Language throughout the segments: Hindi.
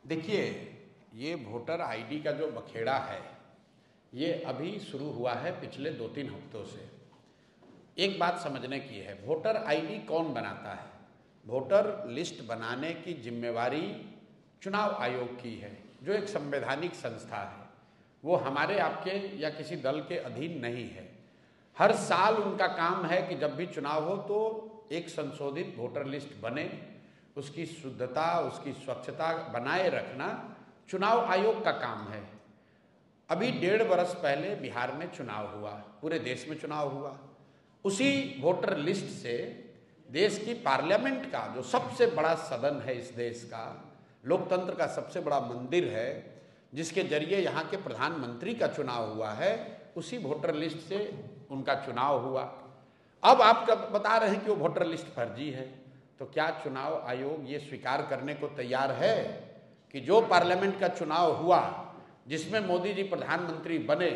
देखिए, ये वोटर आईडी का जो बखेड़ा है ये अभी शुरू हुआ है पिछले 2-3 हफ्तों से। एक बात समझने की है, वोटर आईडी कौन बनाता है? वोटर लिस्ट बनाने की जिम्मेवारी चुनाव आयोग की है, जो एक संवैधानिक संस्था है। वो हमारे आपके या किसी दल के अधीन नहीं है। हर साल उनका काम है कि जब भी चुनाव हो तो एक संशोधित वोटर लिस्ट बने, उसकी शुद्धता, उसकी स्वच्छता बनाए रखना चुनाव आयोग का काम है। अभी 1.5 वर्ष पहले बिहार में चुनाव हुआ, पूरे देश में चुनाव हुआ। उसी वोटर लिस्ट से देश की पार्लियामेंट का जो सबसे बड़ा सदन है, इस देश का लोकतंत्र का सबसे बड़ा मंदिर है, जिसके जरिए यहाँ के प्रधानमंत्री का चुनाव हुआ है, उसी वोटर लिस्ट से उनका चुनाव हुआ। अब आप कब बता रहे हैं कि वो वोटर लिस्ट फर्जी है, तो क्या चुनाव आयोग ये स्वीकार करने को तैयार है कि जो पार्लियामेंट का चुनाव हुआ जिसमें मोदी जी प्रधानमंत्री बने,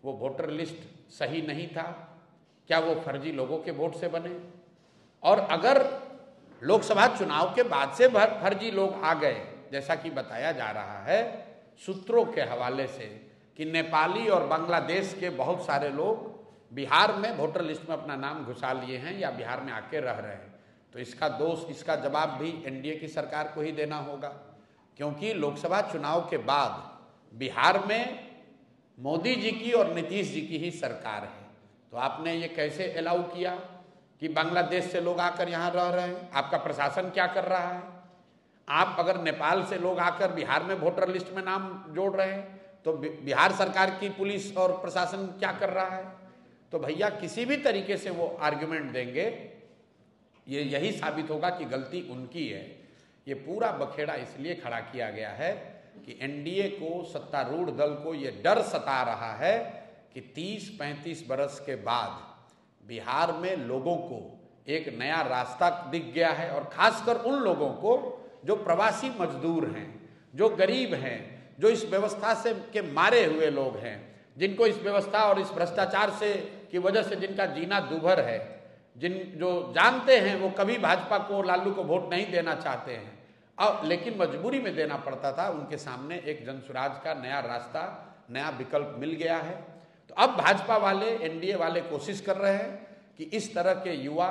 वो वोटर लिस्ट सही नहीं था? क्या वो फर्जी लोगों के वोट से बने? और अगर लोकसभा चुनाव के बाद से फर्जी लोग आ गए, जैसा कि बताया जा रहा है सूत्रों के हवाले से कि नेपाली और बांग्लादेश के बहुत सारे लोग बिहार में वोटर लिस्ट में अपना नाम घुसा लिए हैं या बिहार में आके रह रहे हैं, तो इसका दोष, इसका जवाब भी एनडीए की सरकार को ही देना होगा। क्योंकि लोकसभा चुनाव के बाद बिहार में मोदी जी की और नीतीश जी की ही सरकार है, तो आपने ये कैसे अलाउ किया कि बांग्लादेश से लोग आकर यहाँ रह रहे हैं? आपका प्रशासन क्या कर रहा है? आप अगर नेपाल से लोग आकर बिहार में वोटर लिस्ट में नाम जोड़ रहे हैं तो बिहार सरकार की पुलिस और प्रशासन क्या कर रहा है? तो भैया किसी भी तरीके से वो आर्ग्यूमेंट देंगे, ये यही साबित होगा कि गलती उनकी है। ये पूरा बखेड़ा इसलिए खड़ा किया गया है कि एनडीए को, सत्तारूढ़ दल को ये डर सता रहा है कि 30-35 बरस के बाद बिहार में लोगों को एक नया रास्ता दिख गया है, और खासकर उन लोगों को जो प्रवासी मजदूर हैं, जो गरीब हैं, जो इस व्यवस्था से के मारे हुए लोग हैं, जिनको इस व्यवस्था और इस भ्रष्टाचार से की वजह से जिनका जीना दूभर है, जो जानते हैं वो कभी भाजपा को, लालू को वोट नहीं देना चाहते हैं, अब लेकिन मजबूरी में देना पड़ता था, उनके सामने एक जनसुराज का नया रास्ता, नया विकल्प मिल गया है। तो अब भाजपा वाले, एनडीए वाले कोशिश कर रहे हैं कि इस तरह के युवा,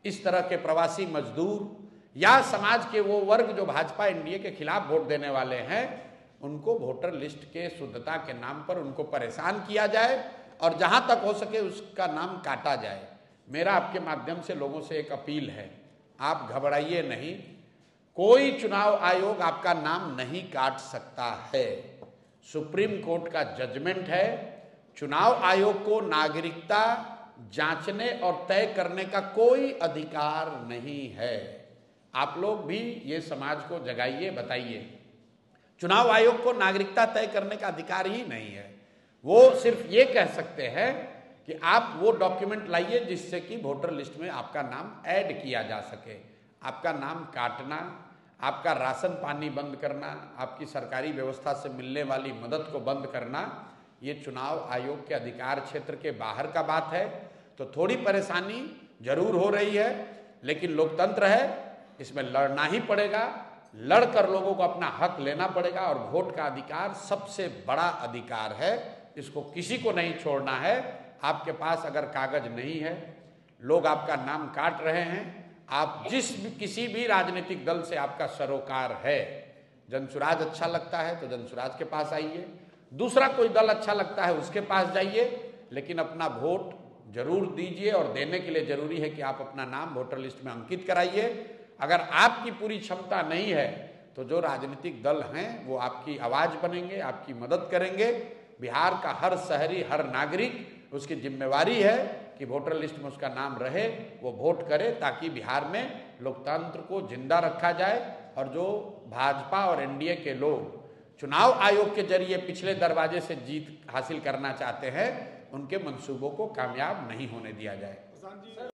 इस तरह के प्रवासी मजदूर या समाज के वो वर्ग जो भाजपा एनडीए के खिलाफ वोट देने वाले हैं, उनको वोटर लिस्ट के शुद्धता के नाम पर उनको परेशान किया जाए और जहां तक हो सके उसका नाम काटा जाए। मेरा आपके माध्यम से लोगों से एक अपील है, आप घबराइए नहीं, कोई चुनाव आयोग आपका नाम नहीं काट सकता है। सुप्रीम कोर्ट का जजमेंट है, चुनाव आयोग को नागरिकता जांचने और तय करने का कोई अधिकार नहीं है। आप लोग भी ये समाज को जगाइए, बताइए। चुनाव आयोग को नागरिकता तय करने का अधिकार ही नहीं है। वो सिर्फ ये कह सकते हैं कि आप वो डॉक्यूमेंट लाइए जिससे कि वोटर लिस्ट में आपका नाम ऐड किया जा सके। आपका नाम काटना, आपका राशन पानी बंद करना, आपकी सरकारी व्यवस्था से मिलने वाली मदद को बंद करना, ये चुनाव आयोग के अधिकार क्षेत्र के बाहर का बात है। तो थोड़ी परेशानी जरूर हो रही है, लेकिन लोकतंत्र है, इसमें लड़ना ही पड़ेगा। लड़कर लोगों को अपना हक लेना पड़ेगा, और वोट का अधिकार सबसे बड़ा अधिकार है, इसको किसी को नहीं छोड़ना है। आपके पास अगर कागज नहीं है, लोग आपका नाम काट रहे हैं, आप किसी भी राजनीतिक दल से आपका सरोकार है, जनसुराज अच्छा लगता है तो जनसुराज के पास आइए, दूसरा कोई दल अच्छा लगता है उसके पास जाइए, लेकिन अपना वोट जरूर दीजिए। और देने के लिए जरूरी है कि आप अपना नाम वोटर लिस्ट में अंकित कराइए। अगर आपकी पूरी क्षमता नहीं है तो जो राजनीतिक दल हैं वो आपकी आवाज बनेंगे, आपकी मदद करेंगे। बिहार का हर शहरी, हर नागरिक, उसकी जिम्मेवारी है कि वोटर लिस्ट में उसका नाम रहे, वो वोट करे, ताकि बिहार में लोकतंत्र को जिंदा रखा जाए। और जो भाजपा और एनडीए के लोग चुनाव आयोग के जरिए पिछले दरवाजे से जीत हासिल करना चाहते हैं, उनके मंसूबों को कामयाब नहीं होने दिया जाए।